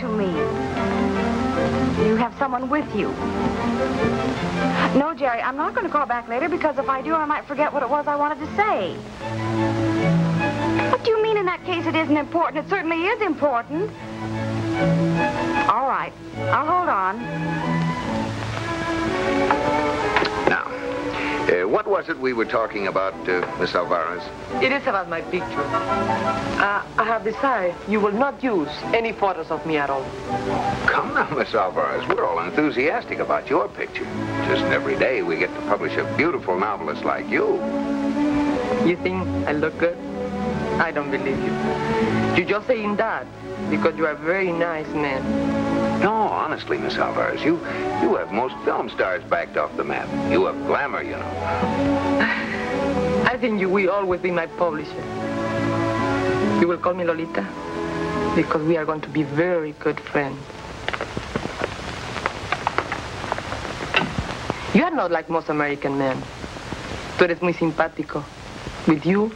to me. You have someone with you. No, Jerry, I'm not going to call back later because if I do, I might forget what it was I wanted to say. What do you mean in that case it isn't important? It certainly is important. All right, I'll hold on. Now, what was it we were talking about, Miss Alvarez? It is about my picture. I have decided you will not use any photos of me at all. Come now, Miss Alvarez. We're all enthusiastic about your picture. Just every day we get to publish a beautiful novelist like you. You think I look good? I don't believe you. You're just saying that because you are a very nice man. No, honestly, Miss Alvarez, you have most film stars backed off the map. You have glamour, you know. I think you will always be my publisher. You will call me Lolita because we are going to be very good friends. You are not like most American men. Tú eres muy simpático. With you,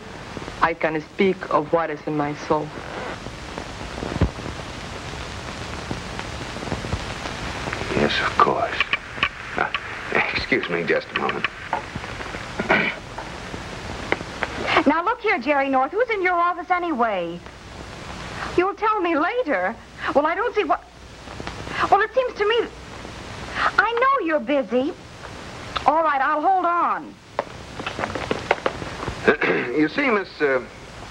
I can speak of what is in my soul. Yes, of course. Excuse me just a moment. Now, look here, Jerry North. Who's in your office anyway? You'll tell me later. Well, I don't see what... Well, it seems to me... I know you're busy. All right, I'll hold on. You see, Miss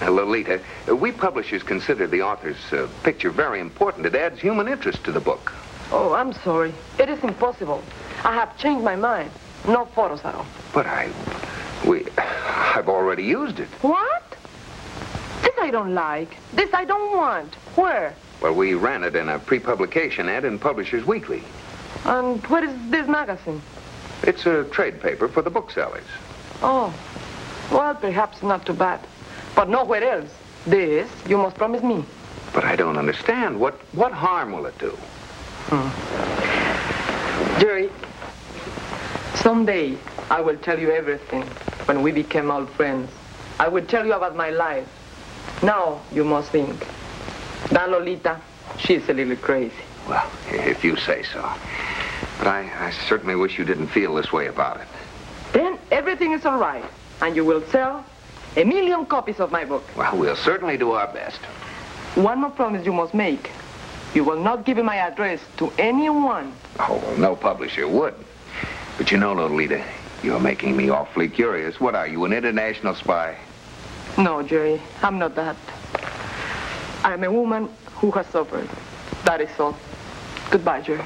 Lolita, we publishers consider the author's picture very important. It adds human interest to the book. Oh, I'm sorry. It is impossible. I have changed my mind. No photos at all. But I've already used it. What? This I don't like. This I don't want. Where? Well, we ran it in a pre-publication ad in Publishers Weekly. And where is this magazine? It's a trade paper for the booksellers. Oh, well, perhaps not too bad. But nowhere else. This, you must promise me. But I don't understand. What harm will it do? Jerry, someday I will tell you everything when we became old friends. I will tell you about my life. Now you must think. That Lolita, she's a little crazy. Well, if you say so. But I certainly wish you didn't feel this way about it. Then everything is all right. And you will sell 1 million copies of my book. Well, we'll certainly do our best. One more promise you must make. You will not give my address to anyone. Oh, well, no publisher would. But you know, Lolita, you're making me awfully curious. What are you, an international spy? No, Jerry, I'm not that. I'm a woman who has suffered. That is all. Goodbye, Jerry.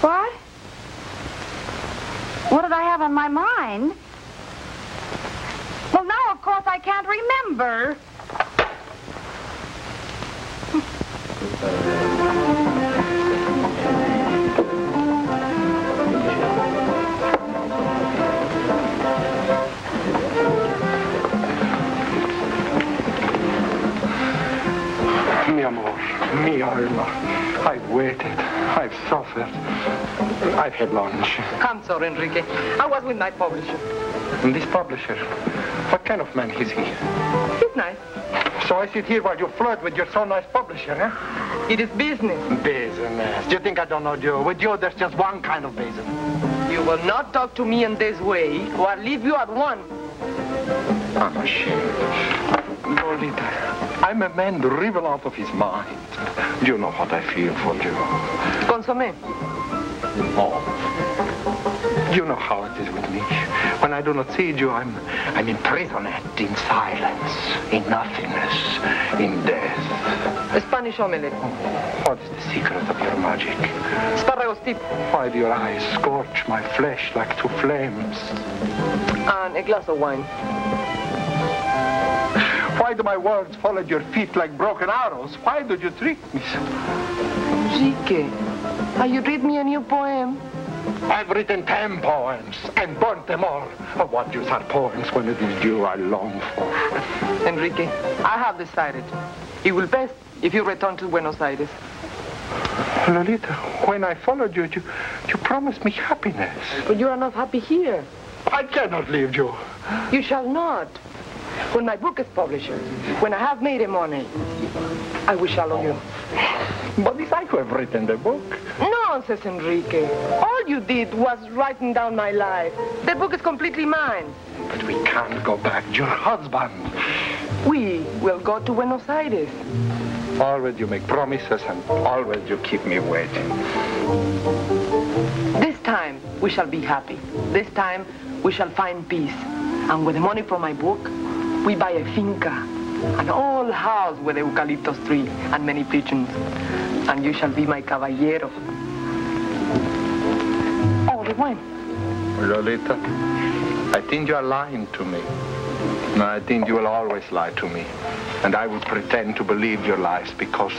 What? What did I have on my mind? Well, now, of course, I can't remember. Mi amor, mi alma. I've waited. I've suffered. I've had lunch. I'm sorry, Enrique. I was with my publisher. And this publisher, what kind of man is he? He's nice. So I sit here while you flirt with your so nice publisher, eh? It is business. Business. Do you think I don't know you? With you, there's just one kind of business. You will not talk to me in this way, or I'll leave you at one. I'm ashamed. Lolita, I'm a man driven out of his mind. You know what I feel for you. Consommé. Oh. You know how it is with me. When I do not see you, I'm imprisoned in silence, in nothingness, in death. Spanish omelette. What is the secret of your magic? Spárragos tip. Why do your eyes scorch my flesh like two flames? And a glass of wine. Why do my words fall at your feet like broken arrows? Why do you treat me so? Enrique, have you read me a new poem? I've written 10 poems and burnt them all. Of what use are poems when it is you I long for? Enrique, I have decided. It will best if you return to Buenos Aires. Lolita, when I followed you, you promised me happiness. But you are not happy here. I cannot leave you. You shall not. When my book is published, when I have made the money, I will follow you. But it's I who have written the book. Nonsense, Enrique. All you did was writing down my life. The book is completely mine. But we can't go back. Your husband. We will go to Buenos Aires. Always you make promises and always you keep me waiting. This time, we shall be happy. This time, we shall find peace. And with the money from my book, we buy a finca, an old house with a eucalyptus tree and many pigeons. And you shall be my caballero. Oh, the wine. Lolita, I think you are lying to me. No, I think you will always lie to me. And I will pretend to believe your lies because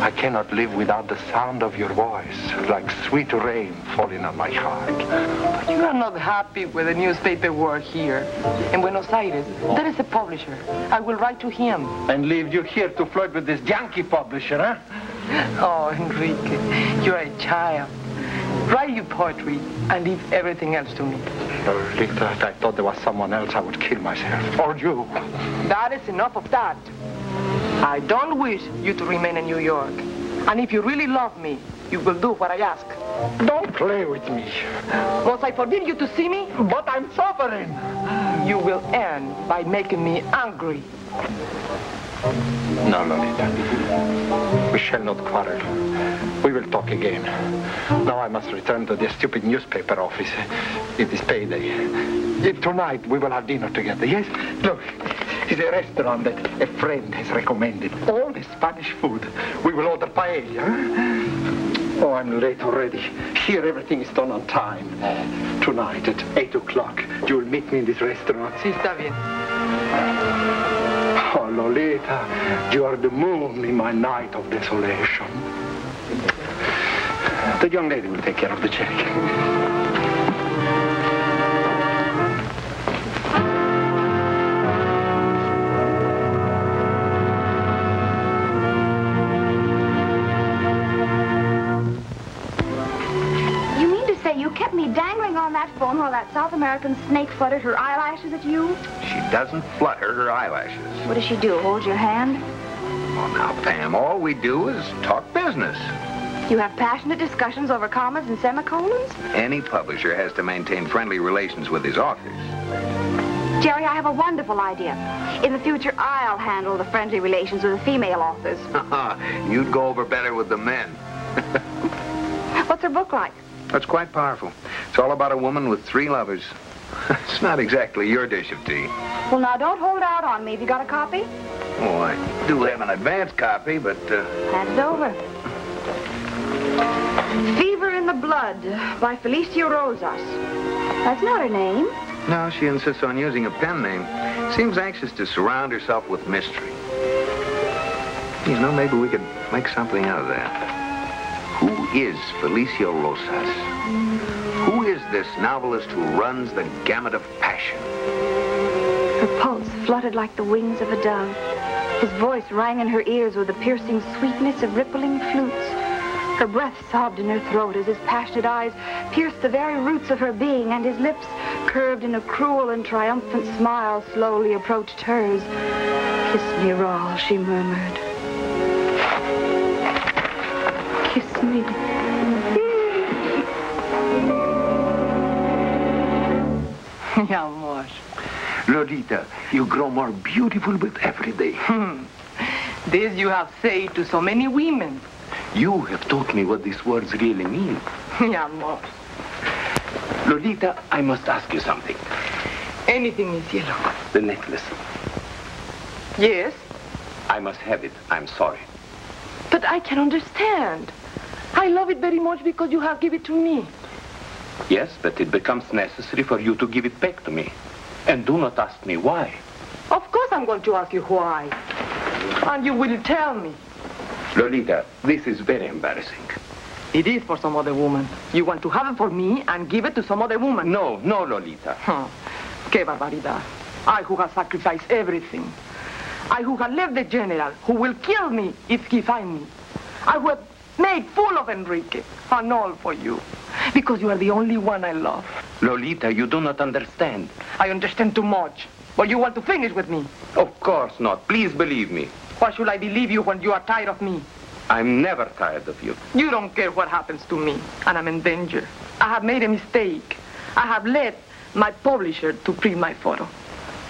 I cannot live without the sound of your voice, like sweet rain falling on my heart. But you are not happy with the newspaper world here. In Buenos Aires, there is a publisher. I will write to him. And leave you here to flirt with this Yankee publisher, huh? Oh, Enrique, you are a child. Write your poetry and leave everything else to me. Lolita, if I thought there was someone else, I would kill myself. Or you. That is enough of that. I don't wish you to remain in New York. And if you really love me, you will do what I ask. Don't play with me. Must I forbid you to see me? But I'm suffering. You will end by making me angry. No, Lolita. We shall not quarrel. We will talk again. Now I must return to the stupid newspaper office. It is payday. Tonight we will have dinner together, yes? Look, it's a restaurant that a friend has recommended. All the Spanish food. We will order paella. Oh, I'm late already. Here everything is done on time. Tonight at 8 o'clock, you will meet me in this restaurant. Sí, está bien. Oh, Lolita, you are the moon in my night of desolation. The young lady will take care of the check. You mean to say you kept me dangling on that phone while that South American snake fluttered her eyelashes at you? She doesn't flutter her eyelashes. What does she do, hold your hand? Well, now, Pam, all we do is talk business. You have passionate discussions over commas and semicolons? Any publisher has to maintain friendly relations with his authors. Jerry, I have a wonderful idea. In the future, I'll handle the friendly relations with the female authors. You'd go over better with the men. What's her book like? That's quite powerful. It's all about a woman with 3 lovers. It's not exactly your dish of tea. Well, now, don't hold out on me. Have you got a copy? Oh, I do have an advance copy, but... Hand it over. Fever in the Blood by Felicia Rosas. That's not her name. No, she insists on using a pen name. Seems anxious to surround herself with mystery. You know, maybe we could make something out of that. Who is Felicia Rosas? Who is this novelist who runs the gamut of passion? Her pulse fluttered like the wings of a dove. His voice rang in her ears with the piercing sweetness of rippling flutes. Her breath sobbed in her throat as his passionate eyes pierced the very roots of her being, and his lips, curved in a cruel and triumphant smile, slowly approached hers. "Kiss me, Raul," she murmured. "Kiss me." Mi amor. Lolita, you grow more beautiful with every day. This you have said to so many women. You have taught me what these words really mean. Mi amor. Lolita, I must ask you something. Anything, mi cielo. The necklace. Yes, I must have it. I'm sorry. but I can understand. I love it very much because you have given it to me. Yes, but it becomes necessary for you to give it back to me. And do not ask me why. Of course I'm going to ask you why. And you will tell me. Lolita, this is very embarrassing. It is for some other woman. You want to have it for me and give it to some other woman. No, Lolita. Qué barbaridad. I who have sacrificed everything. I who have left the general, who will kill me if he find me. I who have made fool of Enrique, and all for you. Because you are the only one I love. Lolita, you do not understand. I understand too much. But you want to finish with me. Of course not. Please believe me. Why should I believe you when you are tired of me? I'm never tired of you. You don't care what happens to me, and I'm in danger. I have made a mistake. I have let my publisher to print my photo.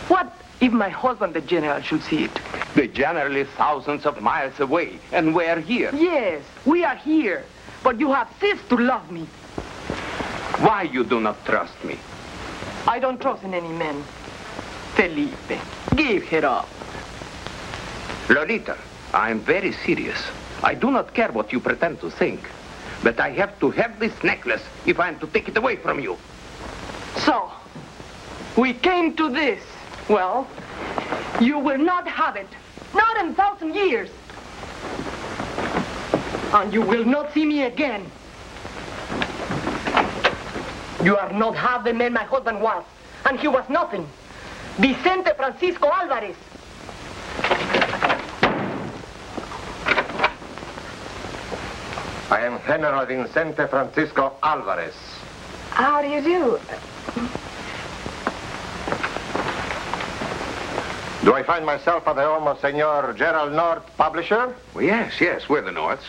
What if my husband, the general, should see it? The general is thousands of miles away, and we're here. Yes, we are here. But you have ceased to love me. Why you do not trust me? I don't trust in any man. Felipe, give her up. Lolita, I'm very serious. I do not care what you pretend to think. But I have to have this necklace if I'm to take it away from you. So, we came to this. Well, you will not have it. Not in 1,000 years. And you will not see me again. You are not half the man my husband was. And he was nothing. Vicente Francisco Alvarez. I am General Vicente Francisco Alvarez. How do you do? Do I find myself at the home of Senor Gerald North, publisher? Well, yes, we're the Norths.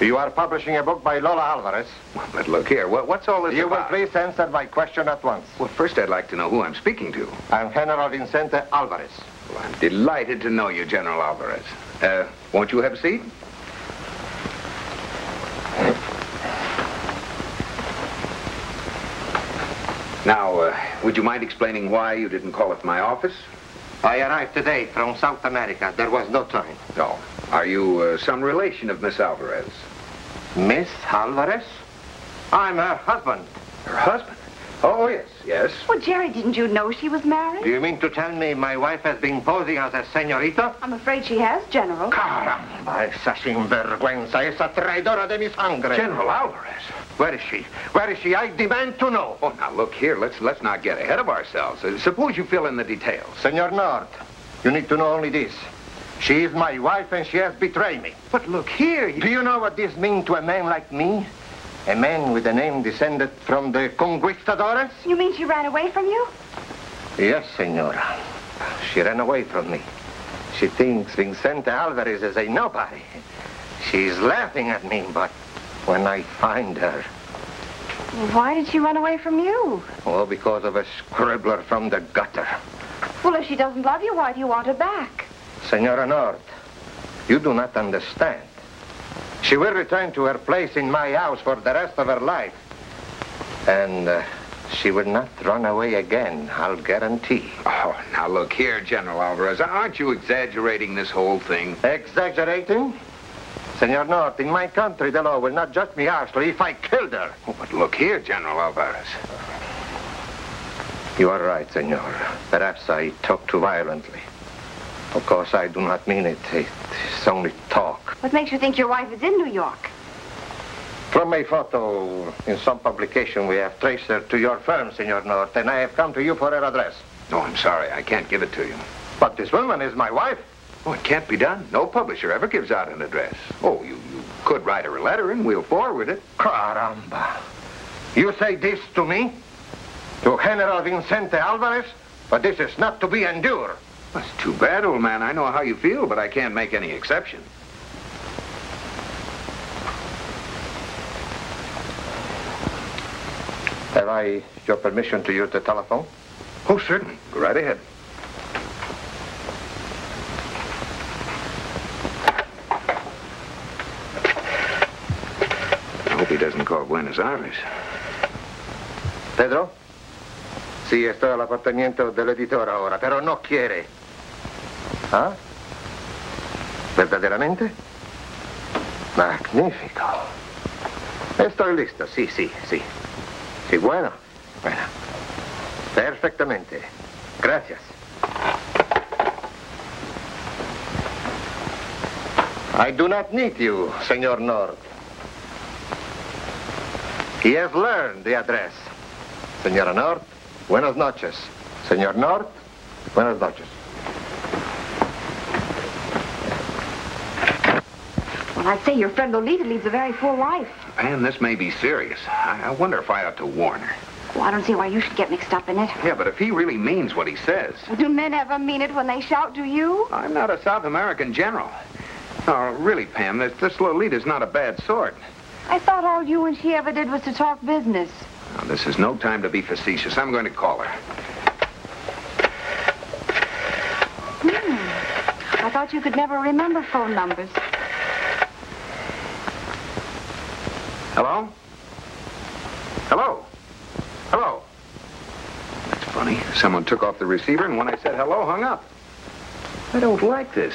You are publishing a book by Lola Alvarez. Well, but look here, what's all this You will about? please answer my question at once. Well, first I'd like to know who I'm speaking to. I'm General Vicente Alvarez. Well, I'm delighted to know you, General Alvarez. Won't you have a seat? Now, would you mind explaining why you didn't call at my office? I arrived today from South America. There was no time. No. Are you some relation of Miss Alvarez? Miss Alvarez? I'm her husband. Her husband? Oh, yes. Well, Jerry, didn't you know she was married? Do you mean to tell me my wife has been posing as a señorita? I'm afraid she has, General. Caramba, esa sinvergüenza, esa traidora de mi sangre. General Alvarez? Where is she? Where is she? I demand to know. Oh, now, look here. Let's not get ahead of ourselves. Suppose you fill in the details. Senor North, you need to know only this. She is my wife and she has betrayed me. But look here. Do you know what this means to a man like me? A man with a name descended from the conquistadores? You mean she ran away from you? Yes, senora. She ran away from me. She thinks Vicente Alvarez is a nobody. She's laughing at me, but when I find her... Why did she run away from you? Oh, because of a scribbler from the gutter. Well, if she doesn't love you, why do you want her back? Senora North, you do not understand. She will return to her place in my house for the rest of her life. And she will not run away again, I'll guarantee. Oh, now look here, General Alvarez. Aren't you exaggerating this whole thing? Exaggerating? Senor North, in my country, the law will not judge me harshly if I killed her. Oh, but look here, General Alvarez. You are right, senor. Perhaps I talk too violently. Of course, I do not mean it. It's only talk. What makes you think your wife is in New York? From a photo in some publication, we have traced her to your firm, Senor North, and I have come to you for her address. Oh, I'm sorry. I can't give it to you. But this woman is my wife. Oh, it can't be done. No publisher ever gives out an address. Oh, you could write her a letter and we'll forward it. Caramba. You say this to me? To General Vicente Alvarez? But this is not to be endured. That's too bad, old man. I know how you feel, but I can't make any exception. Have I your permission to use the telephone? Oh, certainly. Go right ahead. I hope he doesn't call Buenos Aires. Pedro? Sí, estoy al apartamento del editor ahora, pero no quiere. ¿Ah? ¿Verdaderamente? Magnífico. Estoy listo, sí. Sí, bueno. Perfectamente. Gracias. I do not need you, Senor North. He has learned the address. Señora North, buenas noches. Señor North, buenas noches. Well, I'd say your friend Lolita leads a very full life. Pam, this may be serious. I wonder if I ought to warn her. Well, I don't see why you should get mixed up in it. Yeah, but if he really means what he says... Do men ever mean it when they shout, do you? I'm not a South American general. Oh, really, Pam, this Lolita's not a bad sort. I thought all you and she ever did was to talk business. Now, this is no time to be facetious. I'm going to call her. I thought you could never remember phone numbers. Hello? Hello? Hello? That's funny. Someone took off the receiver, and when I said hello, hung up. I don't like this.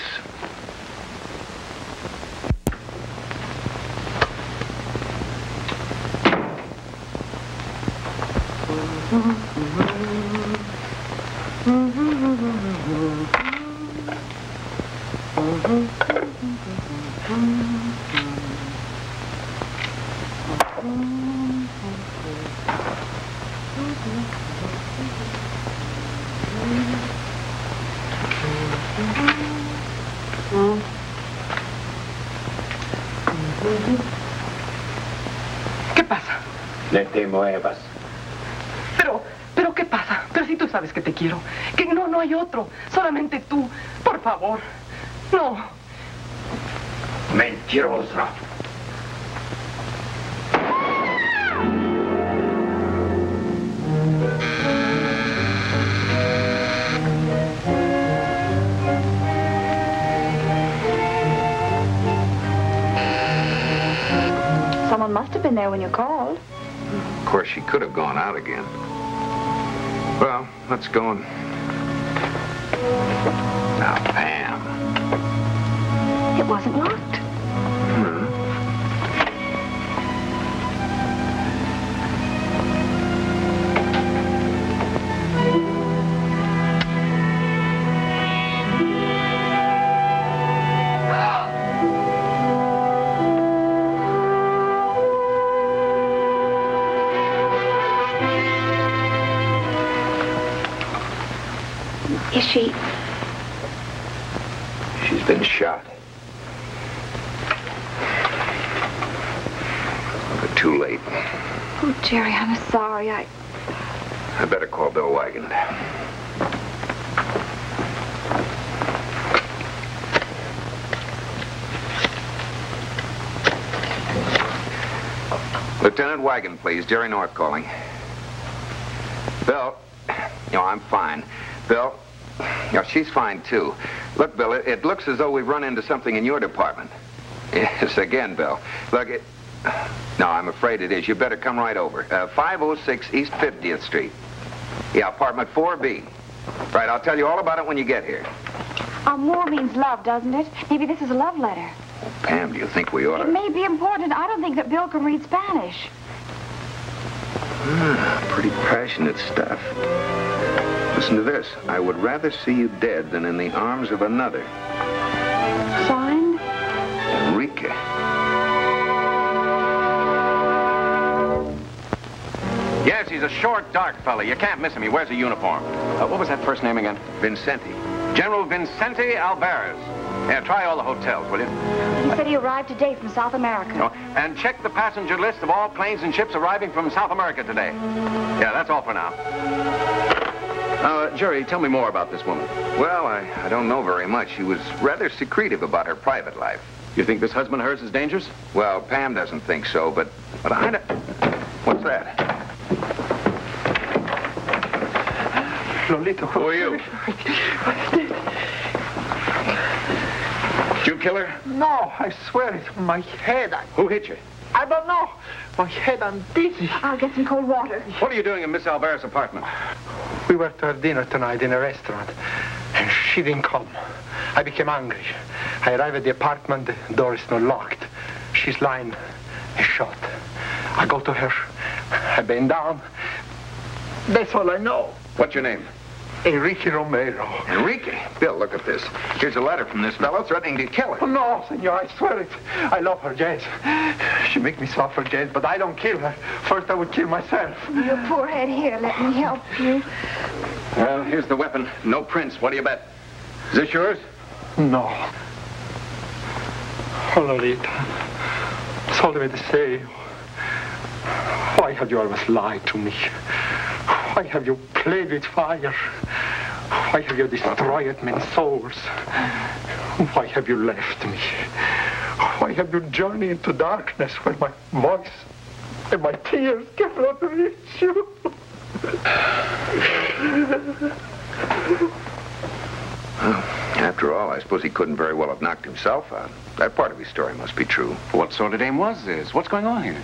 ¿Qué pasa? No te muevas. Pero, ¿qué pasa? Pero si tú sabes que te quiero. Que no hay otro. Solamente tú. Por favor. No. Mentirosa. Someone must have been there when you called. Of course, she could have gone out again. Well, let's go and... Now, Pam. It wasn't locked. Is she? She's been shot. But too late. Oh, Jerry, I'm sorry. I better call Bill Wagon. Lieutenant Wagon, please. Jerry North calling. Bill, I'm fine. Bill, she's fine, too. Look, Bill, it looks as though we've run into something in your department. Yes, again, Bill. Look, no, I'm afraid it is. You better come right over. 506 East 50th Street. Yeah, apartment 4B. Right, I'll tell you all about it when you get here. More means love, doesn't it? Maybe this is a love letter. Pam, do you think we ought to... It may be important. I don't think that Bill can read Spanish. Pretty passionate stuff. Listen to this. I would rather see you dead than in the arms of another. Signed? Enrique. Yes, he's a short, dark fella. You can't miss him. He wears a uniform. What was that first name again? Vincenti. General Vincenti Alvarez. Yeah, try all the hotels, will you? He said he arrived today from South America. Oh, and check the passenger list of all planes and ships arriving from South America today. Yeah, that's all for now. Jerry, tell me more about this woman. Well, I don't know very much. She was rather secretive about her private life. You think this husband of hers is dangerous? Well, Pam doesn't think so, but I don't... What's that? Lolita. Who are you? Did you kill her? No, I swear it's my head. Who hit you? I don't know. My head, I'm dizzy. I'll get some cold water. What are you doing in Miss Alvarez's apartment? We were to have dinner tonight in a restaurant, and she didn't come. I became angry. I arrive at the apartment, the door is not locked. She's lying, shot. I go to her, I bend down. That's all I know. What's your name? Enrique Romero. Enrique? Bill, look at this. Here's a letter from this fellow threatening to kill Oh, her. no, senor, I swear it. I love her, Jess. She make me suffer, Jess, but I don't kill her. First, I would kill myself. Your poor head. Here, let me help you. Well, here's the weapon. No prints. What do you bet? Is this yours? No. Oh, Lolita, that's all there is to say. Why have you always lied to me? Why have you played with fire? Why have you destroyed men's souls? Why have you left me? Why have you journeyed into darkness where my voice and my tears cannot reach you? Well, after all, I suppose he couldn't very well have knocked himself out. That part of his story must be true. What sort of dame was this? What's going on here?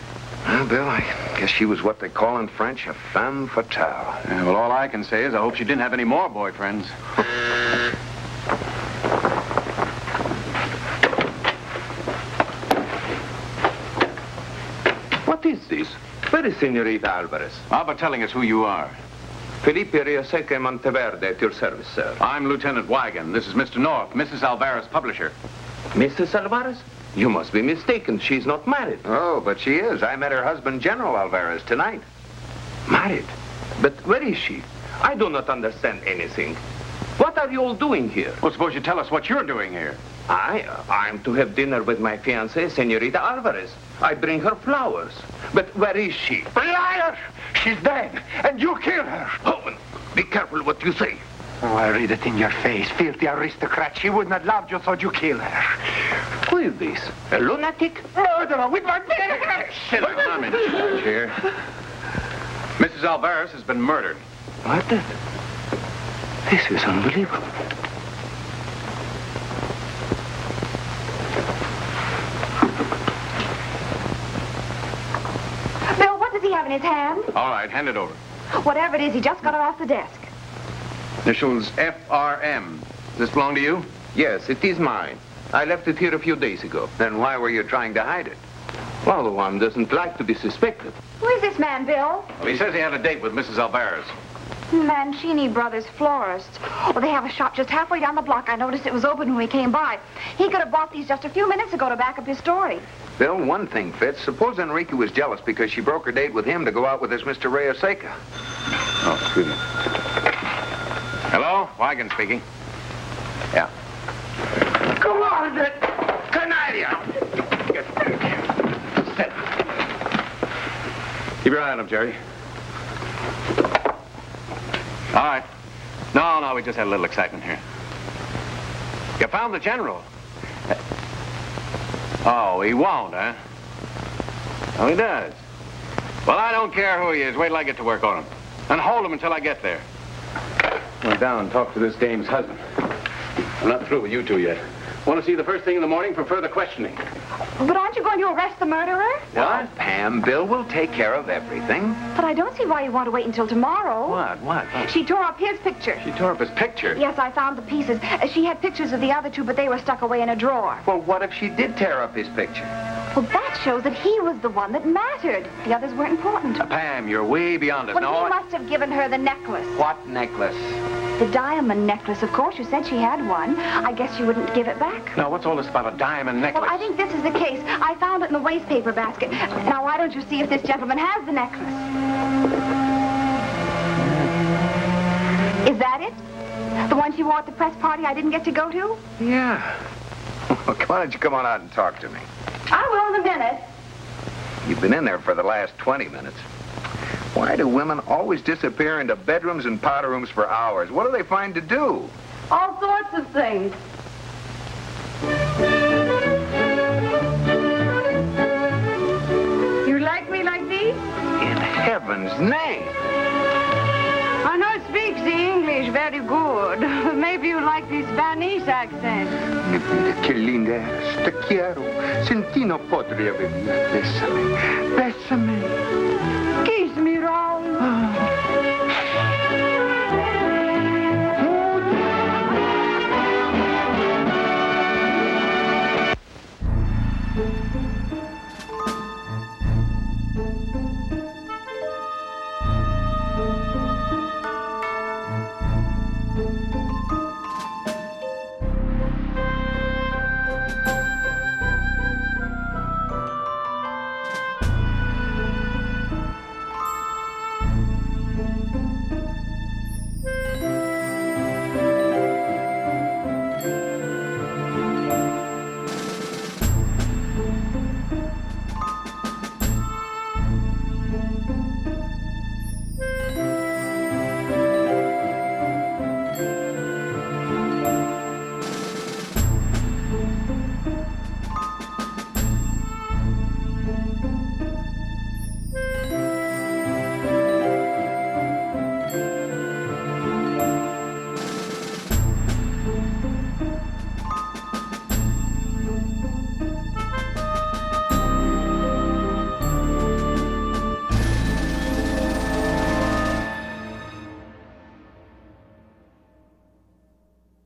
Well, Bill, I guess she was what they call in French a femme fatale. Yeah, well, all I can say is I hope she didn't have any more boyfriends. What is this? Where is Senorita Alvarez? How about telling us who you are? Felipe Riaseca Monteverde at your service, sir. I'm Lieutenant Wigan. This is Mr. North, Mrs. Alvarez, publisher. Mrs. Alvarez? You must be mistaken. She's not married. Oh, but she is. I met her husband, General Alvarez, tonight. Married? But where is she? I do not understand anything. What are you all doing here? Well, suppose you tell us what you're doing here. I'm to have dinner with my fiancée, Senorita Alvarez. I bring her flowers. But where is she? Liar! She's dead, and you killed her. Oh, be careful what you say. Oh, I read it in your face, filthy aristocrat. She would not love you, so you killed her. Who is this? A lunatic? Murderer with my bare. Sit down. I'm in charge here. Mrs. Alvarez has been murdered. What? This is unbelievable. Bill, what does he have in his hand? All right, hand it over. Whatever it is, he just got it off the desk. Initials FRM. Does this belong to you? Yes, it is mine. I left it here a few days ago. Then why were you trying to hide it? Well, one doesn't like to be suspected. Who is this man, Bill? Well, he says he had a date with Mrs. Alvarez. Mancini Brothers Florist. Well, they have a shop just halfway down the block. I noticed it was open when we came by. He could have bought these just a few minutes ago to back up his story. Bill, one thing fits. Suppose Enrique was jealous because she broke her date with him to go out with this Mr. Reyaseca. Oh, excuse me. Hello? Wigan speaking. Yeah. Come on, then. Canaria! Sit. Keep your eye on him, Jerry. All right. No, we just had a little excitement here. You found the general. Oh, he won't, huh? Oh, he does. Well, I don't care who he is. Wait till I get to work on him. And hold him until I get there. Went down and talked to this dame's husband. I'm not through with you two yet. Want to see you the first thing in the morning for further questioning. But aren't you going to arrest the murderer? What? Pam, Bill will take care of everything. But I don't see why you want to wait until tomorrow. What? She tore up his picture. She tore up his picture. Yes, I found the pieces. She had pictures of the other two, but they were stuck away in a drawer. Well, what if she did tear up his picture? Well, that shows that he was the one that mattered. The others weren't important. Pam, you're way beyond us. Well, No, he must have given her the necklace. What necklace? The diamond necklace, of course. You said she had one. I guess you wouldn't give it back. Now, what's all this about a diamond necklace? Well, I think this is the case. I found it in the wastepaper basket. Now, why don't you see if this gentleman has the necklace? Is that it? The one she wore at the press party I didn't get to go to? Yeah. Well, why don't you come on out and talk to me? I will in a minute. You've been in there for the last 20 minutes. Why do women always disappear into bedrooms and powder rooms for hours? What do they find to do? All sorts of things. You like me like this? In heaven's name! I know speaks the English very good. Maybe you like the Spanish accent. Che linda eres, te quiero. Sentí no podría vivir. Bésame, bésame. Kiss me, Rob.